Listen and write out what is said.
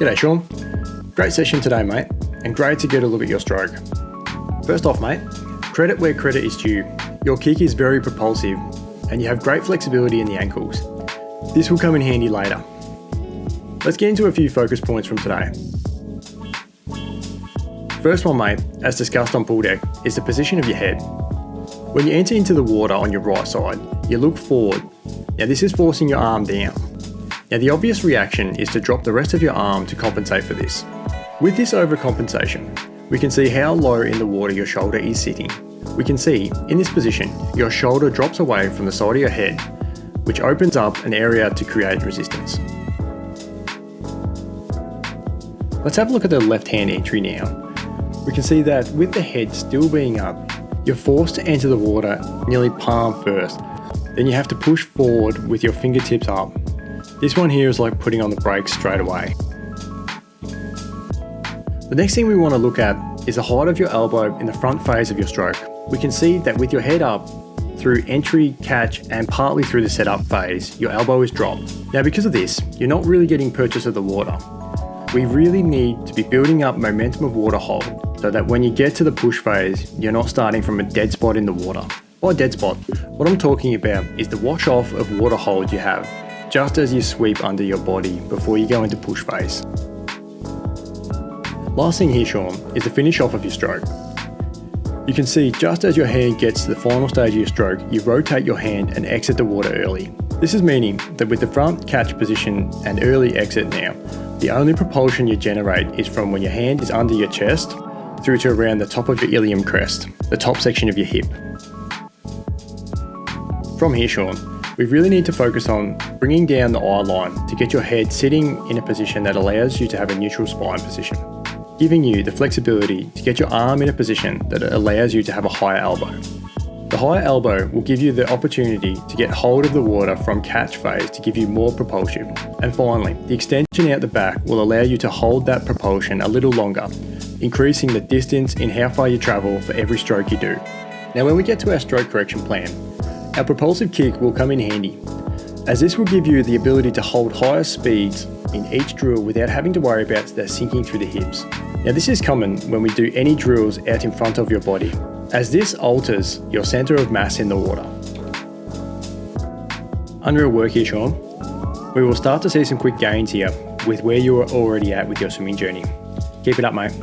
G'day Shaun. Great session today mate, and great to get a look at your stroke. First off mate, credit where credit is due. Your kick is very propulsive and you have great flexibility in the ankles. This will come in handy later. Let's get into a few focus points from today. First one mate, as discussed on pool deck, is the position of your head. When you enter into the water on your right side, you look forward. Now this is forcing your arm down. Now the obvious reaction is to drop the rest of your arm to compensate for this. With this overcompensation, we can see how low in the water your shoulder is sitting. We can see, in this position, your shoulder drops away from the side of your head, which opens up an area to create resistance. Let's have a look at the left hand entry now. We can see that with the head still being up, you're forced to enter the water nearly palm first. Then you have to push forward with your fingertips up. This one here is like putting on the brakes straight away. The next thing we want to look at is the height of your elbow in the front phase of your stroke. We can see that with your head up, through entry, catch, and partly through the setup phase, your elbow is dropped. Now because of this, you're not really getting purchase of the water. We really need to be building up momentum of water hold so that when you get to the push phase, you're not starting from a dead spot in the water. By dead spot, what I'm talking about is the wash off of water hold you have just as you sweep under your body before you go into push phase. Last thing here, Shaun, is the finish off of your stroke. You can see just as your hand gets to the final stage of your stroke, you rotate your hand and exit the water early. This is meaning that with the front catch position and early exit now, the only propulsion you generate is from when your hand is under your chest through to around the top of your ilium crest, the top section of your hip. From here, Shaun, we really need to focus on bringing down the eye line to get your head sitting in a position that allows you to have a neutral spine position, giving you the flexibility to get your arm in a position that allows you to have a higher elbow. The higher elbow will give you the opportunity to get hold of the water from catch phase to give you more propulsion. And finally, the extension out the back will allow you to hold that propulsion a little longer, increasing the distance in how far you travel for every stroke you do. Now when we get to our stroke correction plan, our propulsive kick will come in handy, as this will give you the ability to hold higher speeds in each drill without having to worry about that sinking through the hips. Now this is common when we do any drills out in front of your body, as this alters your centre of mass in the water. Unreal work here, Shaun. We will start to see some quick gains here with where you are already at with your swimming journey. Keep it up, mate.